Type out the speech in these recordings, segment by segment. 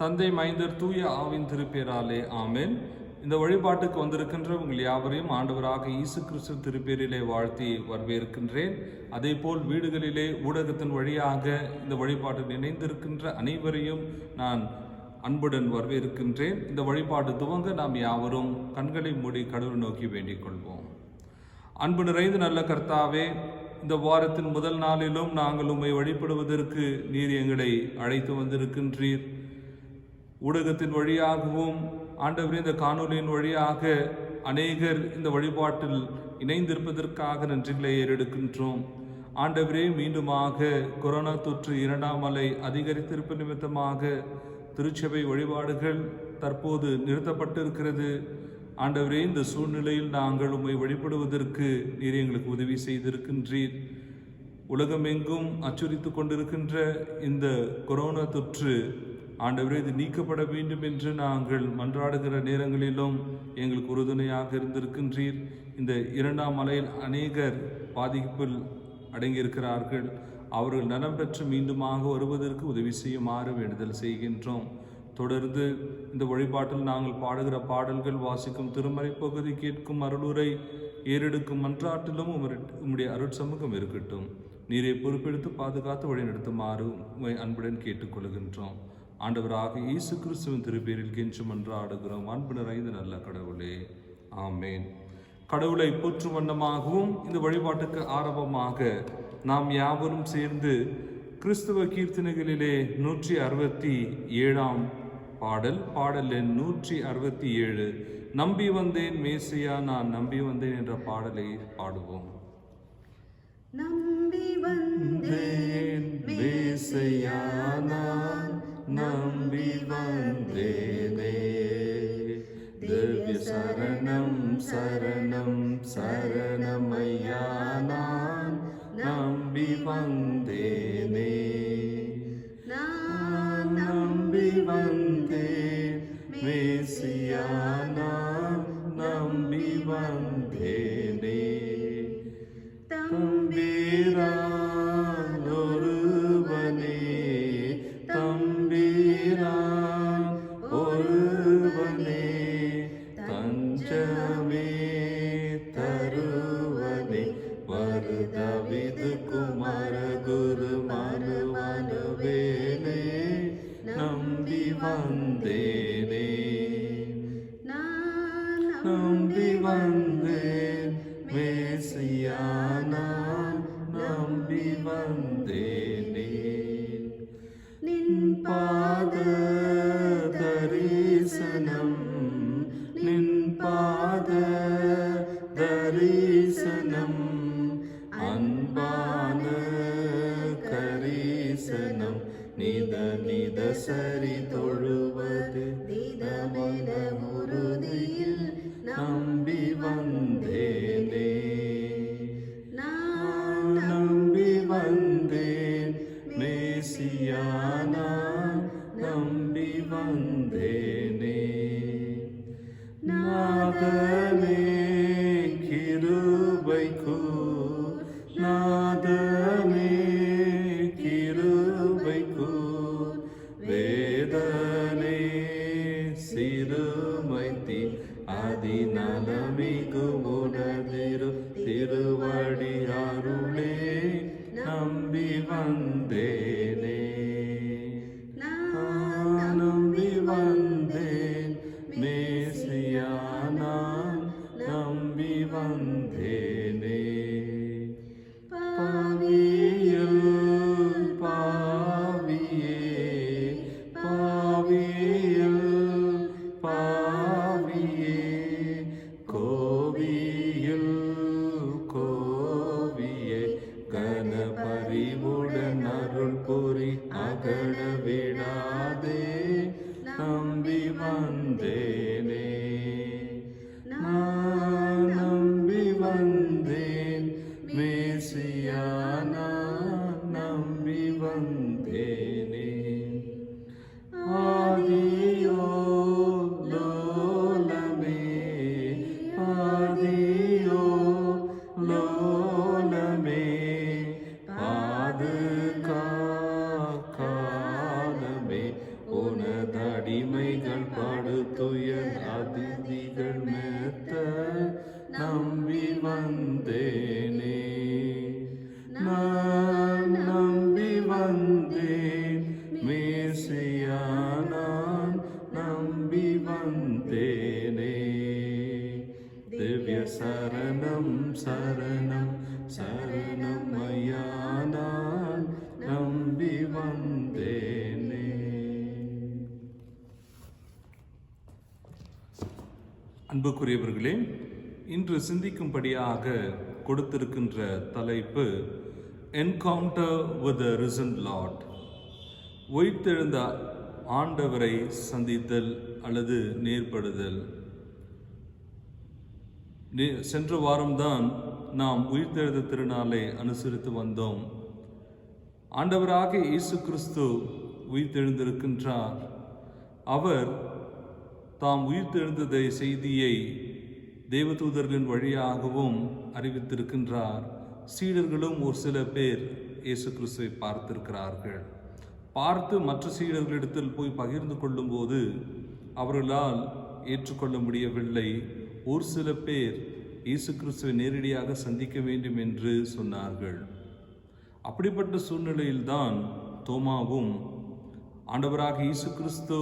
தந்தை, மைந்தர், தூய ஆவின் திருப்பேராலே ஆமென். இந்த வழிபாட்டுக்கு வந்திருக்கின்ற உங்கள் யாவரையும் ஆண்டவராக இயேசு கிறிஸ்து திருப்பேரிலே வாழ்த்தி வரவேற்கின்றேன். அதே போல் வீடுகளிலே ஊடகத்தின் வழியாக இந்த வழிபாட்டில் இணைந்திருக்கின்ற அனைவரையும் நான் அன்புடன் வரவேற்கின்றேன். இந்த வழிபாடு துவங்க நாம் யாவரும் கண்களை மூடி கடவுளை நோக்கி வேண்டிக் கொள்வோம். அன்பு நிறைந்த நல்ல கர்த்தாவே, இந்த வாரத்தின் முதல் நாளிலும் நாங்கள் உம்மை வழிபடுவதற்கு நீர் எங்களை அழைத்து வந்திருக்கின்றீர். ஊடகத்தின் வழியாகவும் ஆண்டவரே இந்த காணொலியின் வழியாக அநேகர் இந்த வழிபாட்டில் இணைந்திருப்பதற்காக நன்றிகளை ஏறெடுக்கின்றோம். ஆண்டவரே, மீண்டுமாக கொரோனா தொற்று 2ஆம் அலை அதிகரித்திருப்பு நிமித்தமாக திருச்சபை வழிபாடுகள் தற்போது நிறுத்தப்பட்டிருக்கிறது. ஆண்டவரே, இந்த சூழ்நிலையில் நாங்கள் உம்மை வழிபடுவதற்கு நீர் எங்களுக்கு உதவி செய்திருக்கின்றீர். உலகமெங்கும் அச்சுறுத்தி கொண்டிருக்கின்ற இந்த கொரோனா தொற்று ஆண்டவரே, இது நீக்கப்பட வேண்டும் என்று நாங்கள் மன்றாடுகிற நேரங்களிலும் எங்களுக்கு உறுதுணையாக இருந்திருக்கின்றீர். இந்த 2ஆம் அலையில் அநேகர் பாதிப்பில் அடங்கியிருக்கிறார்கள். அவர்கள் நலம் பெற்று மீண்டுமாக வருவதற்கு உதவி செய்யுமாறு வேண்டுதல் செய்கின்றோம். தொடர்ந்து இந்த வழிபாட்டில் நாங்கள் பாடுகிற பாடல்கள், வாசிக்கும் திருமறை பகுதி, கேட்கும் அருளுரை, ஏறெடுக்கும் மன்றாட்டிலும் உம்முடைய அருட்சமூகம் இருக்கட்டும். நீரை பொறுப்பெடுத்து பாதுகாத்து வழிநடத்துமாறு உம்மை அன்புடன் கேட்டுக்கொள்கின்றோம். ஆண்டவராக இயேசு கிறிஸ்துவின் திருப்பேரில் கெஞ்சி மன்றாடுகிறோம் அன்பு நிறைந்த நல்ல கடவுளே, ஆமேன். கடவுளை போற்றும் வண்ணமாகவும் இந்த வழிபாட்டுக்கு ஆரம்பமாக நாம் யாவரும் சேர்ந்து கிறிஸ்துவ கீர்த்தனைகளிலே 167ஆம் பாடல் எண் 167, நம்பி வந்தேன் மேசியா நான் நம்பி வந்தேன் என்ற பாடலை பாடுவோம். நம்பி வந்தேன் மேசியா நான் நம்பி வந்தேனே, திவ்ய சரணம் சரணம் சரணமையா நான் நம்பி வந்தேனே, நான் நம்பி வந்தேன் மேசியா நான் நம்பி வந்தேனே, தம்பீரான் ஒருவனே தம்பீரான் ஒருவனே தஞ்சமே தருவனே வருதவிது குமார குரு மனுவேலே நம்பி வந்தேனே, நான் நம்பி வந்தேன் மேசியா நான் நம்பி வந்தேனே, நின் பாத தரிசனம் நின் பாத தரிசனம் அன்பான கரிசனம் நித நித சரி தொழுவது திதமென உறுதியில் நம்பி வந்தேனே, நான் நம்பி வந்தேன் மேசியா நான் நம்பி வந்தேனே, நாதனே கிருபைக்கு நாதனே கிருபைக்கு வேதனை சிறுமைத்தி அதிநலமிகு உனதிரு திருவடி அருளே நம்பி வந்தேனே, நான் நம்பி வந்தேன் மேசியா நான் நம்பி வந்தேனே, பாவியில் பாவியே பாவியில் பாவியே கோவியில் கோவியே கனபரிவுடன் அருள் புரி அகல விடாதே நம்பி வந்தேனே, நான் நம்பி வந்தேன் மேசியா நான் நம்பி வந்தேனே, ஆதியோ லோலமே ஆதியோ லோலமே பாதுகாலமே உனத அன்புக்குரியவர்களே, இன்று சிந்திக்கும்படியாக கொடுத்திருக்கின்ற தலைப்பு என்கவுண்டர் வித் த ரிசன் லார்ட். உயிர்த்தெழுந்த ஆண்டவரை சந்தித்தல் அல்லது நேர்படுதல். சென்ற வாரம்தான் நாம் உயிர்த்தெழுந்த திருநாளை அனுசரித்து வந்தோம். ஆண்டவராக இயேசு கிறிஸ்து உயிர்த்தெழுந்திருக்கின்றார். அவர் தாம் உயிர்த்தெழுந்ததை செய்தியை தேவதூதர்களின் வழியாகவும் அறிவித்திருக்கின்றார். சீடர்களும் ஒரு சில பேர் இயேசு கிறிஸ்துவை பார்த்திருக்கிறார்கள். பார்த்து மற்ற சீடர்களிடத்தில் போய் பகிர்ந்து கொள்ளும்போது அவர்களால் ஏற்றுக்கொள்ள முடியவில்லை. ஒரு சில பேர் இயேசு கிறிஸ்துவை நேரடியாக சந்திக்க வேண்டும் என்று சொன்னார்கள். அப்படிப்பட்ட சூழ்நிலையில்தான் தோமாவும் ஆண்டவராக இயேசு கிறிஸ்து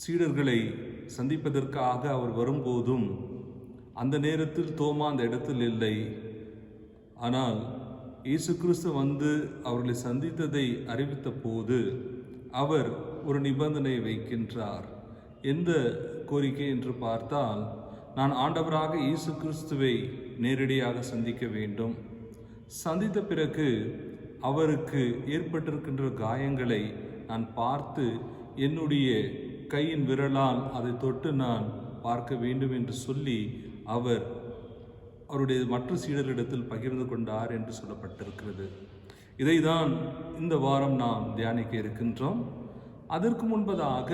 சீடர்களை சந்திப்பதற்காக அவர் வரும்போதும் அந்த நேரத்தில் தோமா அந்த இடத்தில் இல்லை. ஆனால் இயேசு கிறிஸ்து வந்து அவர்களை சந்தித்ததை அறிவித்த போது அவர் ஒரு நிபந்தனை வைக்கின்றார். எந்த கோரிக்கை என்று பார்த்தால், நான் ஆண்டவராக இயேசு கிறிஸ்துவை நேரடியாக சந்திக்க வேண்டும். சந்தித்த பிறகு அவருக்கு ஏற்பட்டிருக்கின்ற காயங்களை நான் பார்த்து என்னுடைய கையின் விரலால் அதை தொட்டு நான் பார்க்க வேண்டும் என்று சொல்லி அவர் அவருடைய மற்ற சீடர்களிடத்தில் பகிர்ந்து கொண்டார் என்று சொல்லப்பட்டிருக்கிறது. இதைதான் இந்த வாரம் நாம் தியானிக்க இருக்கின்றோம். அதற்கு முன்பதாக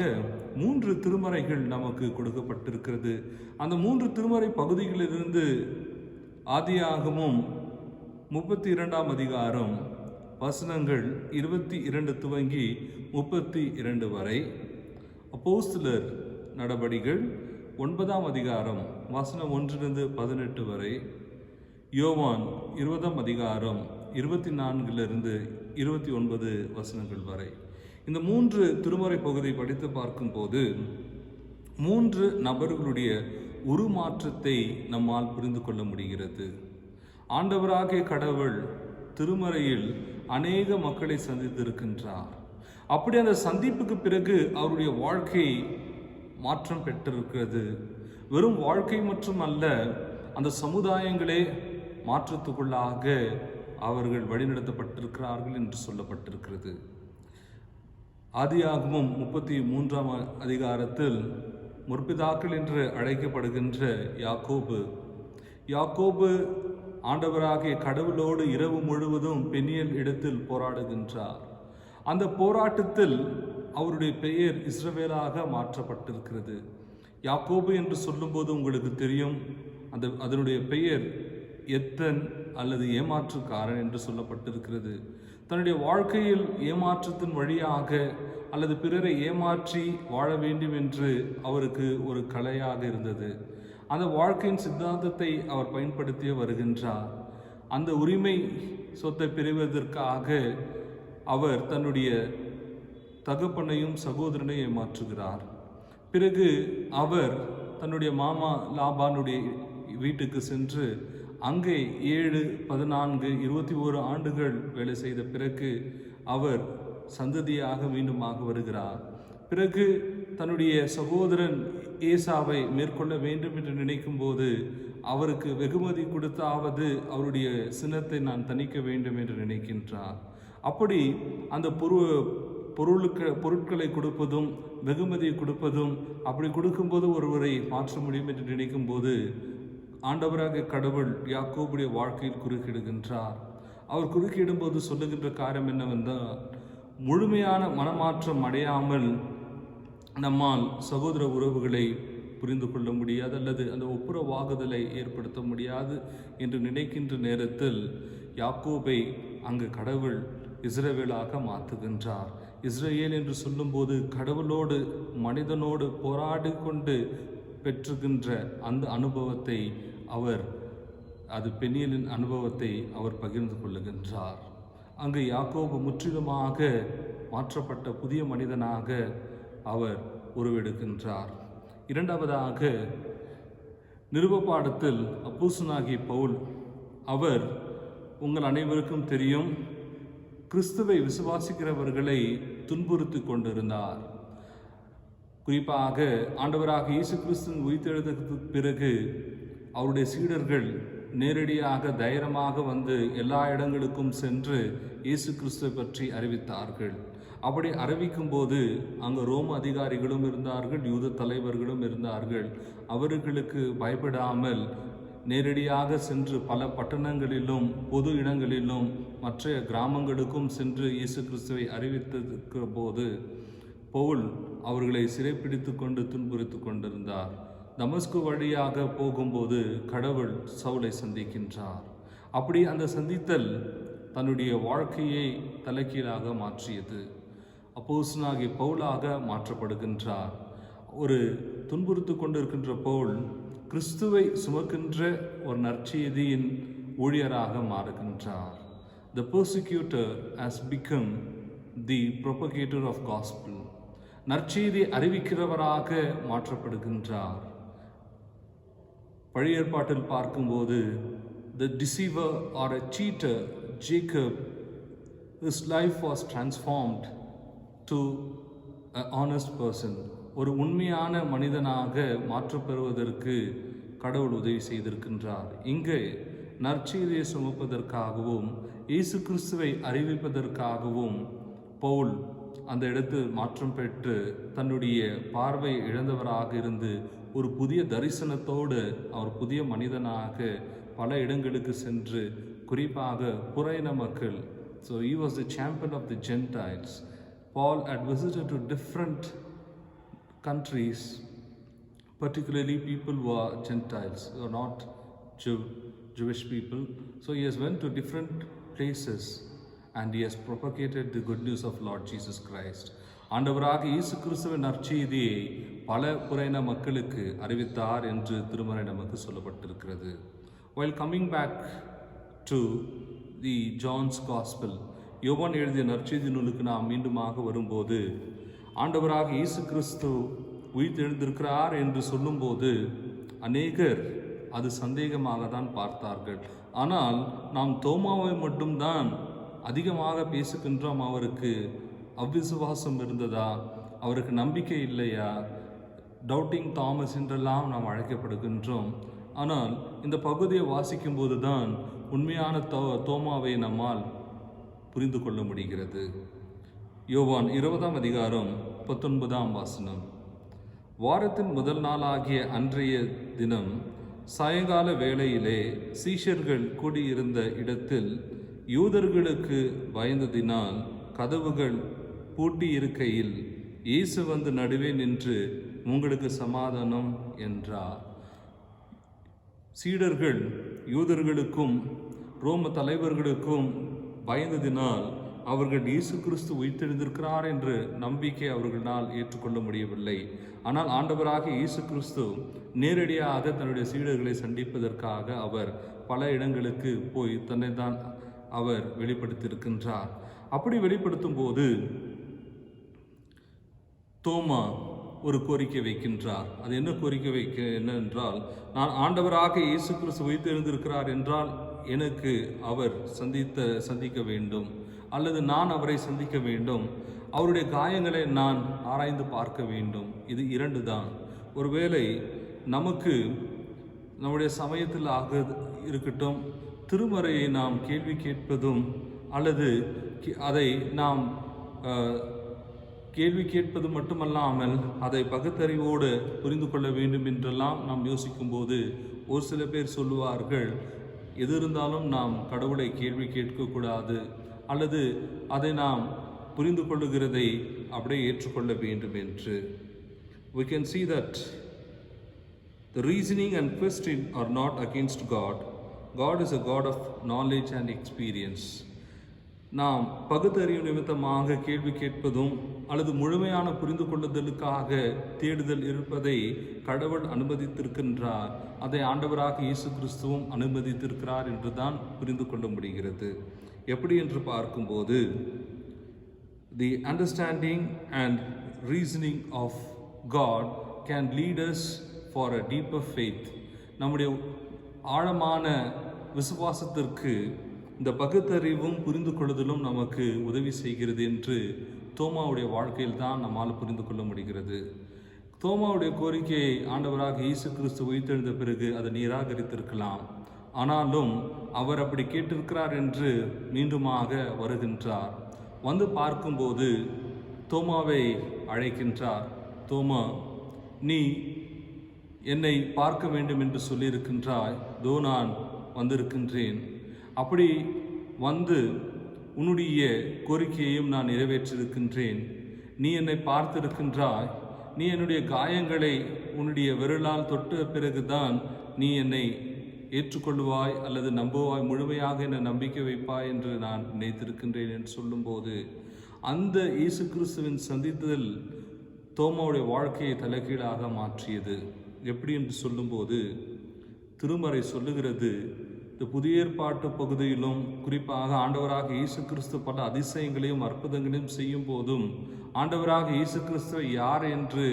3 திருமறைகள் நமக்கு கொடுக்கப்பட்டிருக்கிறது. அந்த 3 திருமறை பகுதிகளிலிருந்து ஆதியாகமம் 32ஆம் அதிகாரம் வசனங்கள் 22 துவங்கி 32 வரை, அப்போஸ்தலர் நடபடிகள் 9ஆம் அதிகாரம் வசனம் 1 18 வரை, யோவான் 20ஆம் அதிகாரம் 24 29 வசனங்கள் வரை, இந்த 3 திருமறை பகுதியை படித்து பார்க்கும்போது 3 நபர்களுடைய உருமாற்றத்தை நம்மால் புரிந்து கொள்ள முடிகிறது. ஆண்டவராகிய கடவுள் திருமறையில் அநேக மக்களை சந்தித்திருக்கின்றார். அப்படி அந்த சந்திப்புக்கு பிறகு அவருடைய வாழ்க்கை மாற்றம் பெற்றிருக்கிறது. வெறும் வாழ்க்கை மற்றும் அல்ல, அந்த சமுதாயங்களே மாற்றத்துக்குள்ளாக அவர்கள் வழிநடத்தப்பட்டிருக்கிறார்கள் என்று சொல்லப்பட்டிருக்கிறது. ஆதியாகமம் 33ஆம் அதிகாரத்தில் முற்பிதாக்கள் என்று அழைக்கப்படுகின்ற யாக்கோபு ஆண்டவராகிய கடவுளோடு இரவு முழுவதும் பெனியல் இடத்தில் போராடுகின்றார். அந்த போராட்டத்தில் அவருடைய பெயர் இஸ்ரவேலாக மாற்றப்பட்டிருக்கிறது. யாக்கோபு என்று சொல்லும்போது உங்களுக்கு தெரியும், அதனுடைய பெயர் எத்தன் அல்லது ஏமாற்றுக்காரன் என்று சொல்லப்பட்டிருக்கிறது. தன்னுடைய வாழ்க்கையில் ஏமாற்றத்தின் வழியாக அல்லது பிறரை ஏமாற்றி வாழ வேண்டும் என்று அவருக்கு ஒரு கலையாக இருந்தது. அந்த வாழ்க்கையின் சித்தாந்தத்தை அவர் பயன்படுத்தி வருகின்றார். அந்த உரிமை சொத்தை பெறுவதற்காக அவர் தன்னுடைய தகப்பனையும் சகோதரனையும் ஏமாற்றுகிறார். பிறகு அவர் தன்னுடைய மாமா லாபானுடைய வீட்டுக்கு சென்று அங்கே 7, 14, 21 ஆண்டுகள் வேலை செய்த பிறகு அவர் சந்ததியாக மீண்டுமாக வருகிறார். பிறகு தன்னுடைய சகோதரன் ஏசாவை மேற்கொள்ள வேண்டும் என்று நினைக்கும் போது அவருக்கு வெகுமதி கொடுத்தாவது அவருடைய சினத்தை நான் தணிக்க வேண்டும் என்று நினைக்கின்றார். அப்படி அந்த பொருட்களை கொடுப்பதும் வெகுமதியை கொடுப்பதும், அப்படி கொடுக்கும்போது ஒருவரை மாற்ற முடியும் என்று நினைக்கும் போது ஆண்டவராக கடவுள் யாக்கோபுடைய வாழ்க்கையில் குறுக்கிடுகின்றார். அவர் குறுக்கிடும்போது சொல்லுகின்ற காரியம் என்னவென்றால், முழுமையான மனமாற்றம் அடையாமல் நம்மால் சகோதர உறவுகளை புரிந்து கொள்ள முடியாது அல்லது அந்த ஒப்புரவாகுதலை ஏற்படுத்த முடியாது என்று நினைக்கின்ற நேரத்தில் யாக்கோபை அங்கு கடவுள் இஸ்ரவேலாக மாற்றுகின்றார். இஸ்ரேல் என்று சொல்லும்போது கடவுளோடு மனிதனோடு போராடி கொண்டு பெற்றுகின்ற அந்த அனுபவத்தை அது பெனியலின் அனுபவத்தை அவர் பகிர்ந்து கொள்ளுகின்றார். அங்கு யாக்கோபு முற்றிலுமாக மாற்றப்பட்ட புதிய மனிதனாக அவர் உருவெடுக்கின்றார். இரண்டாவதாக நிருபப்பாடத்தில் அப்போஸ்தலனாகிய பவுல், அவர் உங்கள் அனைவருக்கும் தெரியும், கிறிஸ்துவை விசுவாசிக்கிறவர்களை துன்புறுத்தி கொண்டிருந்தார். குறிப்பாக ஆண்டவராக இயேசு கிறிஸ்துவின் உயிர்த்தெழுதலுக்கு பிறகு அவருடைய சீடர்கள் நேரடியாக தைரியமாக வந்து எல்லா இடங்களுக்கும் சென்று இயேசு கிறிஸ்துவை பற்றி அறிவித்தார்கள். அப்படி அறிவிக்கும் போது அங்கு ரோம அதிகாரிகளும் இருந்தார்கள், யூத தலைவர்களும் இருந்தார்கள். அவர்களுக்கு பயப்படாமல் நேரடியாக சென்று பல பட்டணங்களிலும் பொது இடங்களிலும் மற்ற கிராமங்களுக்கும் சென்று இயேசு கிறிஸ்துவை அறிவித்திருக்கிற போது பவுல் அவர்களை சிறைப்பிடித்து கொண்டு துன்புறுத்தி கொண்டிருந்தார். தமஸ்கு வழியாக போகும்போது கடவுள் சவுலை சந்திக்கின்றார். அப்படி அந்த சந்தித்தல் தன்னுடைய வாழ்க்கையை தலைகீழாக மாற்றியது. அப்போஸ்தலனாகிய பவுலாக மாற்றப்படுகின்றார். ஒரு துன்புறுத்து கொண்டிருக்கின்ற பவுல் கிறிஸ்துவை சுமக்கின்ற ஒரு நற்செய்தியின் ஊழியராக மாறுகின்றார். The persecutor has become the propagator of gospel. நற்செய்தி அறிவிக்கிறவராக மாற்றப்படுகின்றார். பழைய ஏற்பாட்டில் பார்க்கும்போது the deceiver or a cheater Jacob, his life was transformed to an honest person. ஒரு உண்மையான மனிதனாக மாற்றப்பெறுவதற்கு கடவுள் உதவி செய்திருக்கின்றார். இங்கே நற்செய்தியை சுமப்பதற்காகவும் இயேசு கிறிஸ்துவை அறிவிப்பதற்காகவும் பவுல் அந்த இடத்தில் மாற்றம் பெற்று தன்னுடைய பார்வை இழந்தவராக இருந்து ஒரு புதிய தரிசனத்தோடு அவர் புதிய மனிதனாக பல இடங்களுக்கு சென்று குறிப்பாக புறையின மக்கள். So he was the champion of the Gentiles. Paul had visited to different countries, particularly people who are Gentiles, who are not Jewish people. So he has went to different places and he has propagated the good news of Lord Jesus Christ. ஆண்டவராக இயேசு கிறிஸ்துவின் நற்செய்தியை பல புறையின மக்களுக்கு அறிவித்தார் என்று திருமறை நமக்கு சொல்லப்பட்டிருக்கிறது. While coming back to the John's Gospel, யோவான் எழுதிய நற்செய்தி நூலுக்கு நாம் மீண்டுமாக வரும்போது ஆண்டவராக இயேசு கிறிஸ்து உயிர்த்தெழுந்திருக்கிறார் என்று சொல்லும்போது அநேகர் அது சந்தேகமாக தான் பார்த்தார்கள். ஆனால் நாம் தோமாவை மட்டும்தான் அதிகமாக பேசுகின்றோம். அவருக்கு அவ்விசுவாசம் இருந்ததா, அவருக்கு நம்பிக்கை இல்லையா, டவுட்டிங் தாமஸ் என்றெல்லாம் நாம் அழைக்கப்படுகின்றோம். ஆனால் இந்த பகுதியை வாசிக்கும் போது தான் உண்மையான தோமாவை நம்மால் புரிந்து கொள்ள முடிகிறது. யோவான் 20 அதிகாரம் 19 வசனம். வாரத்தின் முதல் நாளாகிய அன்றைய தினம் சாயங்கால வேளையிலே சீஷர்கள் கூடியிருந்த இடத்தில் யூதர்களுக்கு பயந்ததினால் கதவுகள் பூட்டியிருக்கையில் இயேசு வந்து நடுவே நின்று உங்களுக்கு சமாதானம் என்றார். சீடர்கள் யூதர்களுக்கும் ரோம தலைவர்களுக்கும் பயந்ததினால் அவர்கள் இயேசு கிறிஸ்து உயிர்த்தெழுந்திருக்கிறார் என்ற நம்பிக்கை அவர்களால் ஏற்றுக்கொள்ள முடியவில்லை. ஆனால் ஆண்டவராக இயேசு கிறிஸ்து நேரடியாக தன்னுடைய சீடர்களை சந்திப்பதற்காக அவர் பல இடங்களுக்கு போய் தன்னை தான் அவர் வெளிப்படுத்தியிருக்கின்றார். அப்படி வெளிப்படுத்தும் போது தோமா ஒரு கோரிக்கை வைக்கின்றார். அது என்ன கோரிக்கை என்னென்றால், நான் ஆண்டவராக இயேசு கிறிஸ்து உயிர்த்தெழுந்திருக்கிறார் என்றால் எனக்கு அவர் சந்திக்க வேண்டும், அல்லது நான் அவரை சந்திக்க வேண்டும், அவருடைய காயங்களை நான் ஆராய்ந்து பார்க்க வேண்டும். இது 2 தான். ஒருவேளை நமக்கு நம்முடைய சமயத்தில் இருக்கட்டும், திருமறையை நாம் கேள்வி கேட்பதும் அல்லது அதை நாம் கேள்வி கேட்பது மட்டுமல்லாமல் அதை பகுத்தறிவோடு புரிந்து கொள்ள வேண்டும் என்றெல்லாம் நாம் யோசிக்கும்போது ஒரு சில பேர் சொல்லுவார்கள், எது இருந்தாலும் நாம் கடவுளை கேள்வி கேட்கக்கூடாது, அல்லது அதை நாம் புரிந்து கொள்ளுகிறதை அப்படியே ஏற்றுக்கொள்ள வேண்டும் என்று. We can see that the reasoning and question are not against God. God is a God of knowledge and experience. நாம் பகுத்தறிவு நிமித்தமாக கேள்வி கேட்பதும் அல்லது முழுமையான புரிந்து கொள்ளுதலுக்காக தேடுதல் இருப்பதை கடவுள் அனுமதித்திருக்கின்றார். அதை ஆண்டவராக இயேசு கிறிஸ்துவும் அனுமதித்திருக்கிறார் என்று தான் புரிந்து கொள்ள முடிகிறது. எப்படி என்று பார்க்கும்போது, the understanding and reasoning of God can lead us for a deeper faith. நம்முடைய ஆழமான விசுவாசத்திற்கு இந்த பகுத்தறிவும் புரிந்து கொள்ளுதலும் நமக்கு உதவி செய்கிறது என்று தோமாவுடைய வாழ்க்கையில் தான் நம்மால் புரிந்து கொள்ள முடிகிறது. தோமாவுடைய கோரிக்கையை ஆண்டவராக இயேசு கிறிஸ்து உயிர்த்தெழுந்த பிறகு அதை நிராகரித்திருக்கலாம். ஆனாலும் அவர் அப்படி கேட்டிருக்கிறார் என்று மீண்டுமாக வருகின்றார். வந்து பார்க்கும்போது தோமாவை அழைக்கின்றார். தோமா, நீ என்னை பார்க்க வேண்டும் என்று சொல்லியிருக்கின்றாய். தோ நான் வந்திருக்கின்றேன். அப்படி வந்து உன்னுடைய கோரிக்கையையும் நான் நிறைவேற்றிருக்கின்றேன். நீ என்னை பார்த்திருக்கின்றாய். நீ என்னுடைய காயங்களை உன்னுடைய விரலால் தொட்ட பிறகுதான் நீ என்னை ஏற்றுக்கொள்வாய் அல்லது நம்புவாய், முழுமையாக என்னை நம்பிக்கை வைப்பாய் என்று நான் நினைத்திருக்கின்றேன் என்று சொல்லும்போது, அந்த இயேசு கிறிஸ்துவின் சந்தித்தல் தோமாவுடைய வாழ்க்கையை தலைகீழாக மாற்றியது. எப்படி என்று சொல்லும்போது, திருமறை சொல்லுகிறது, இந்த புதிய ஏற்பாட்டு பகுதியிலும் குறிப்பாக ஆண்டவராக இயேசு கிறிஸ்து பல அதிசயங்களையும் அற்புதங்களையும் செய்யும் போதும் ஆண்டவராக இயேசு கிறிஸ்துவை யார் என்று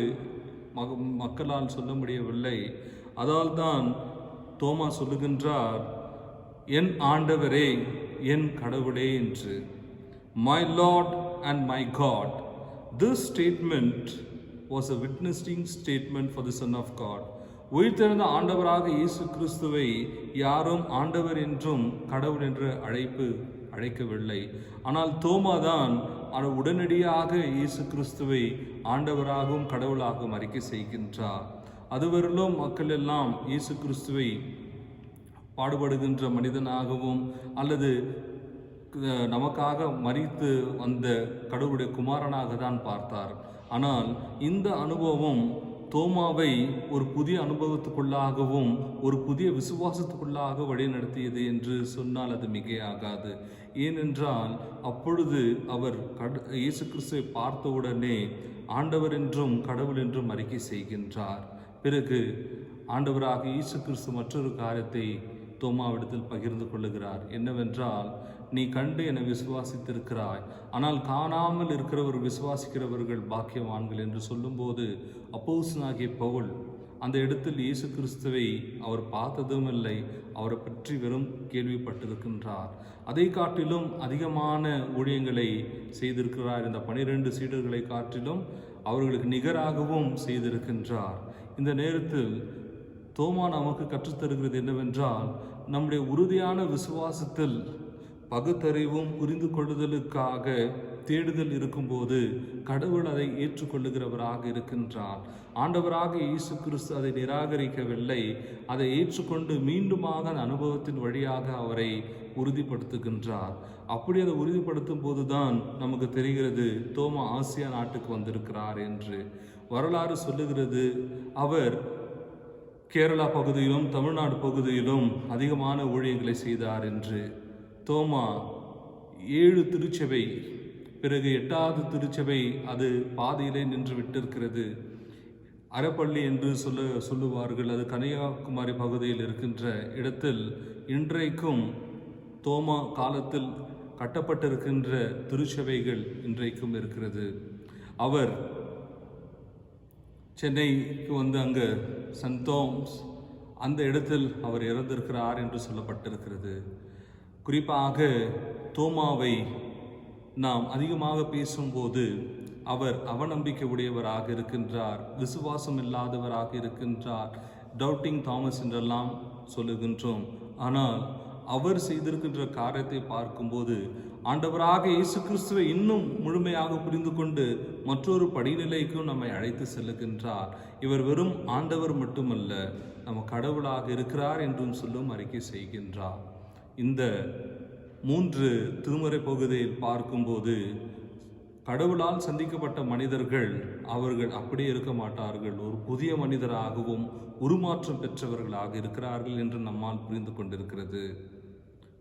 மக்களால் சொல்ல முடியவில்லை. அதால்தான் தோமா சொல்லுகின்றார், என் ஆண்டவரே, என் கடவுளே என்று. My Lord and my God. This statement was a witnessing statement for the Son of God. உயிர்த்தெழுந்த ஆண்டவராக இயேசு கிறிஸ்துவை யாரும் ஆண்டவர் என்றும் கடவுள் என்று அழைக்கவில்லை. ஆனால் தோமாதான் உடனடியாக இயேசு கிறிஸ்துவை ஆண்டவராகவும் கடவுளாகவும் அறிக்கை செய்கின்றார். அதுவரையிலும் மக்கள் எல்லாம் இயேசு கிறிஸ்துவை பாடுபடுகின்ற மனிதனாகவும் அல்லது நமக்காக மரித்து வந்த கடவுளுடைய குமாரனாக தான் பார்த்தார். ஆனால் இந்த அனுபவம் தோமாவை ஒரு புதிய அனுபவத்துக்குள்ளாகவும் ஒரு புதிய விசுவாசத்துக்குள்ளாக வழிநடத்தியது என்று சொன்னால் அது மிகையாகாது. ஏனென்றால் அப்பொழுது அவர் இயேசு கிறிஸ்துவை பார்த்தவுடனே ஆண்டவர் என்றும் கடவுள் என்றும் அறிக்கை செய்கின்றார். பிறகு ஆண்டவராக இயேசு கிறிஸ்து மற்றொரு காரியத்தை தோமாவிடத்தில் பகிர்ந்து கொள்ளுகிறார். என்னவென்றால், நீ கண்டு என்னை விசுவாசித்திருக்கிறாய், ஆனால் காணாமல் இருக்கிறவர் விசுவாசிக்கிறவர்கள் பாக்கியவான்கள் என்று சொல்லும்போது, அப்போஸ்தலனாகிய பவுல் அந்த இடத்தில் இயேசு கிறிஸ்துவை அவர் பார்த்ததும் இல்லை, அவரை பற்றி வெறும் கேள்விப்பட்டிருக்கின்றார். அதை காட்டிலும் அதிகமான ஊழியங்களை செய்திருக்கிறார். இந்த 12 சீடர்களை காட்டிலும் அவர்களுக்கு நிகராகவும் செய்திருக்கின்றார். இந்த நேரத்தில் தோமா நமக்கு கற்றுத்தருகிறது என்னவென்றால், நம்முடைய உறுதியான விசுவாசத்தில் பகுத்தறிவும் புரிந்து கொள்ளுதலுக்காக தேடுதல் இருக்கும்போது கடவுள் அதை ஏற்றுக்கொள்ளுகிறவராக இருக்கின்றார். ஆண்டவராக இயேசு கிறிஸ்து அதை நிராகரிக்கவில்லை, அதை ஏற்றுக்கொண்டு மீண்டுமாக அந்த அனுபவத்தின் வழியாக அவரை உறுதிப்படுத்துகின்றார். அப்படி அதை உறுதிப்படுத்தும் போதுதான் நமக்கு தெரிகிறது தோமா ஆசியா நாட்டுக்கு வந்திருக்கிறார் என்று. வரலாறு சொல்லுகிறது, அவர் கேரளா பகுதியிலும் தமிழ்நாடு பகுதியிலும் அதிகமான ஊழியங்களை செய்தார் என்று. தோமா 7 திருச்சபை, பிறகு 8வது திருச்சபை அது பாதியிலே நின்று விட்டிருக்கிறது. அறப்பள்ளி என்று சொல்லுவார்கள். அது கன்னியாகுமரி பகுதியில் இருக்கின்ற இடத்தில் இன்றைக்கும் தோமா காலத்தில் கட்டப்பட்டிருக்கின்ற திருச்சபைகள் இன்றைக்கும் இருக்கிறது. அவர் சென்னைக்கு வந்து அங்கு சென்ட் தாமஸ் அந்த இடத்தில் அவர் இறந்திருக்கிறார் என்று சொல்லப்பட்டிருக்கிறது. குறிப்பாக தோமாவை நாம் அதிகமாக பேசும்போது அவர் அவநம்பிக்கை உடையவராக இருக்கின்றார், விசுவாசம் இல்லாதவராக இருக்கின்றார், டவுட்டிங் தாமஸ் என்றெல்லாம் சொல்லுகின்றோம். ஆனால் அவர் செய்திருக்கின்ற காரியத்தை பார்க்கும்போது ஆண்டவராக இயேசு கிறிஸ்துவை இன்னும் முழுமையாக புரிந்து கொண்டு மற்றொரு படிநிலைக்கும் நம்மை அழைத்து செல்லுகின்றார். இவர் வெறும் ஆண்டவர் மட்டுமல்ல, நம்ம கடவுளாக இருக்கிறார் என்றும் சொல்லும் அறிக்கை செய்கின்றார். இந்த 3 திருமறை பகுதியில் பார்க்கும்போது கடவுளால் சந்திக்கப்பட்ட மனிதர்கள் அவர்கள் அப்படியே இருக்க மாட்டார்கள், ஒரு புதிய மனிதராகவும் உருமாற்றம் பெற்றவர்களாக இருக்கிறார்கள் என்று நம்மால் புரிந்து கொண்டிருக்கிறது.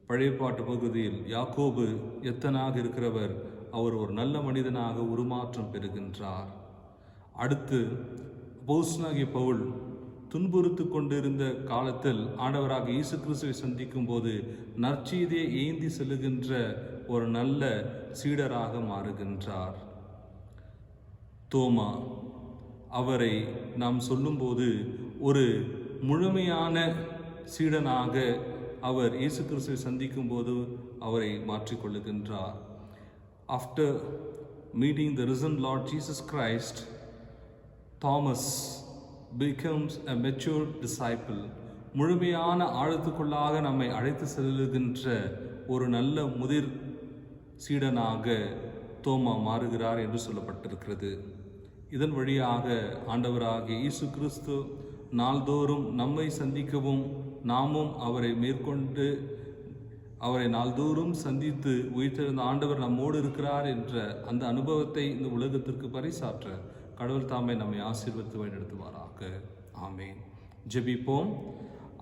பழைய பாட்டு பகுதியில் யாக்கோபு எத்தனாக இருக்கிறவர், அவர் ஒரு நல்ல மனிதனாக உருமாற்றம் பெறுகின்றார். அடுத்து அப்போஸ்தலனாகிய பவுல் துன்புறுத்து கொண்டிருந்த காலத்தில் ஆண்டவராக இயேசு கிறிஸ்துவை சந்திக்கும் போது நற்செய்தியை ஏந்தி செல்லுகின்ற ஒரு நல்ல சீடராக மாறுகின்றார். தோமா, அவரை நாம் சொல்லும்போது ஒரு முழுமையான சீடனாக அவர் இயேசு கிறிஸ்துவை சந்திக்கும் போது அவரை Thomas becomes a mature disciple. முழுமையான ஆழத்துக்குள்ளாக நம்மை அழைத்து செல்லுகின்ற ஒரு நல்ல முதிர் சீடனாக தோமா மாறுகிறார் என்று சொல்லப்பட்டிருக்கிறது. இதன் வழியாக ஆண்டவராகிய இயேசு கிறிஸ்து நாள்தோறும் நம்மை சந்திக்கவும் நாமும் அவரை மேற்கொண்டு அவரை நாள்தோறும் சந்தித்து உயிர்த்தெழுந்த ஆண்டவர் நம்மோடு இருக்கிறார் என்ற அந்த அனுபவத்தை இந்த உலகத்திற்கு பறைசாற்ற கடவுள் தாமே நம்மை ஆசீர்வதித்து வழிநடத்துவாராக. ஆமேன். ஜெபிப்போம்.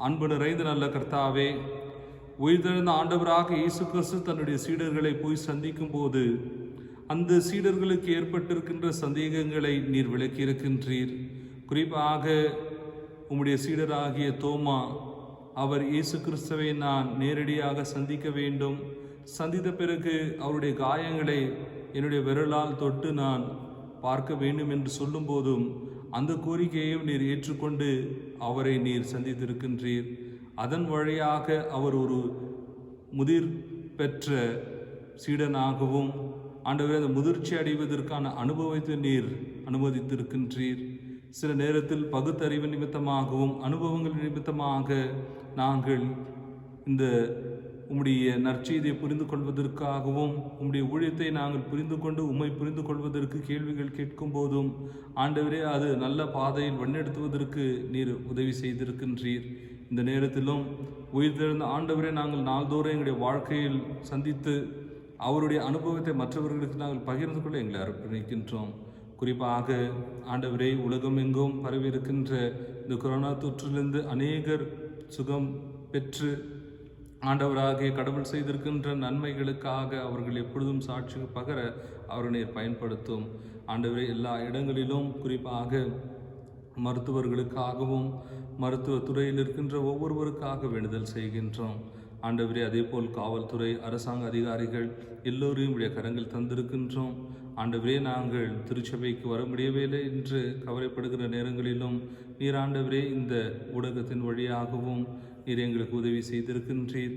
அன்பு நிறைந்த நல்ல கர்த்தாவே, உயிர்த்தெழுந்த ஆண்டவராக இயேசு கிறிஸ்து தன்னுடைய சீடர்களை போய் சந்திக்கும் போது அந்த சீடர்களுக்கு ஏற்பட்டிருக்கின்ற சந்தேகங்களை நீர் விளக்கியிருக்கின்றீர். குறிப்பாக உம்முடைய சீடராகிய தோமா, அவர் இயேசு கிறிஸ்துவை நான் நேரடியாக சந்திக்க வேண்டும், சந்தித்த பிறகு அவருடைய காயங்களை என்னுடைய விரலால் தொட்டு நான் பார்க்க வேண்டும் என்று சொல்லும் போதும் அந்த கோரிக்கையையும் நீர் ஏற்றுக்கொண்டு அவரை நீர் சந்தித்திருக்கின்றீர். அதன் வழியாக அவர் ஒரு முதிர் பெற்ற சீடனாகவும் ஆண்டவரே அந்த முதிர்ச்சி அடைவதற்கான அனுபவத்தை நீர் அனுமதித்திருக்கின்றீர். சில நேரத்தில் பகுத்தறிவு நிமித்தமாகவும் அனுபவங்கள் நிமித்தமாக நாங்கள் இந்த உம்முடைய நற்செய்தியை புரிந்து கொள்வதற்காகவும் உம்முடைய ஊழியத்தை நாங்கள் புரிந்து கொண்டு உம்மை புரிந்து கொள்வதற்கு கேள்விகள் கேட்கும் போதும் ஆண்டவரே அது நல்ல பாதையில் வழிநடத்துவதற்கு நீர் உதவி செய்திருக்கின்றீர். இந்த நேரத்திலும் உயிர்த்தெழுந்த ஆண்டவரே நாங்கள் நாள்தோறும் எங்களுடைய வாழ்க்கையில் சந்தித்து அவருடைய அனுபவத்தை மற்றவர்களுக்கு நாங்கள் பகிர்ந்து கொள்ள எங்களை அர்ப்பணிக்கின்றோம். குறிப்பாக ஆண்டவரே, உலகம் எங்கும் பரவியிருக்கின்ற இந்த கொரோனா தொற்றிலிருந்து அநேகர் சுகம் பெற்று ஆண்டவராகிய கடவுள் செய்திருக்கின்ற நன்மைகளுக்காக அவர்கள் எப்பொழுதும் சாட்சி பகர அவர்களை பயன்படுத்தும். ஆண்டவரே, எல்லா இடங்களிலும் குறிப்பாக மருத்துவர்களுக்காகவும் மருத்துவ துறையில் இருக்கின்ற ஒவ்வொருவருக்காக வேண்டுதல் செய்கின்றோம். ஆண்டவரே, அதேபோல் காவல்துறை, அரசாங்க அதிகாரிகள் எல்லோரையும் உடைய கரங்கள் தந்திருக்கின்றோம். ஆண்டவரே, நாங்கள் திருச்சபைக்கு வர முடியவில்லை என்று கவலைப்படுகிற நேரங்களிலும் நீர் ஆண்டவரே இந்த ஊடகத்தின் வழியாகவும் நீர் எங்களுக்கு உதவி செய்திருக்கின்றீர்.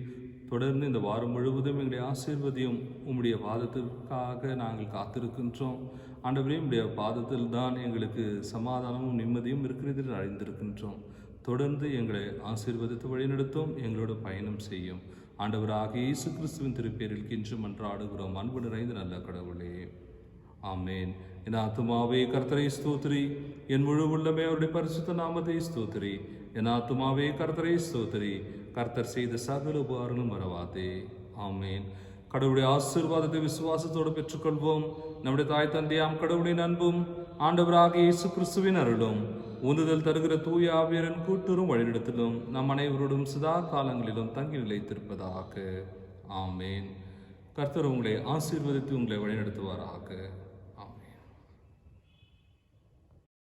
தொடர்ந்து இந்த வாரம் முழுவதும் எங்களுடைய ஆசீர்வதியும் உம்முடைய பாதத்திற்காக நாங்கள் காத்திருக்கின்றோம். ஆண்டவரே, உம்முடைய பாதத்தில் தான் எங்களுக்கு சமாதானமும் நிம்மதியும் இருக்கிறது என்று அறிந்திருக்கின்றோம். தொடர்ந்து எங்களை ஆசீர்வதித்து வழிநடத்தும், எங்களோட பயணம் செய்யும். ஆண்டவராகிய இயேசு கிறிஸ்துவின் திருப்பேரில் கின்று மன்றாடுகிறோம் அன்பு நிறைந்த நல்ல கடவுளே. ஆமேன். என் ஆத்துமாவே கர்த்தரை ஸ்தோத்திரி, என் முழு உள்ளமே அவருடைய பரிசுத்த நாமத்தை ஸ்தோத்திரி. என் ஆத்துமாவே கர்த்தரை ஸ்தோத்திரி, கர்த்தர் செய்த சகல உபகாரங்களும் மறவாதே. ஆமேன். கடவுளுடைய ஆசீர்வாதத்தை விசுவாசத்தோடு பெற்றுக்கொள்வோம். நம்முடைய தாய் தந்தையாம் கடவுளின் அன்பும் ஆண்டவராகிய இயேசு கிறிஸ்துவின் அருளும் உந்துதல் தருகிற தூய ஆவியரின் கூட்டுறும் வழிநடத்திலும் நம் அனைவரோடும் சதா காலங்களிலும் தங்கி நிலைத்திருப்பதாக. ஆமேன். கர்த்தர் உங்களை ஆசீர்வதித்து உங்களை வழிநடத்துவாராக.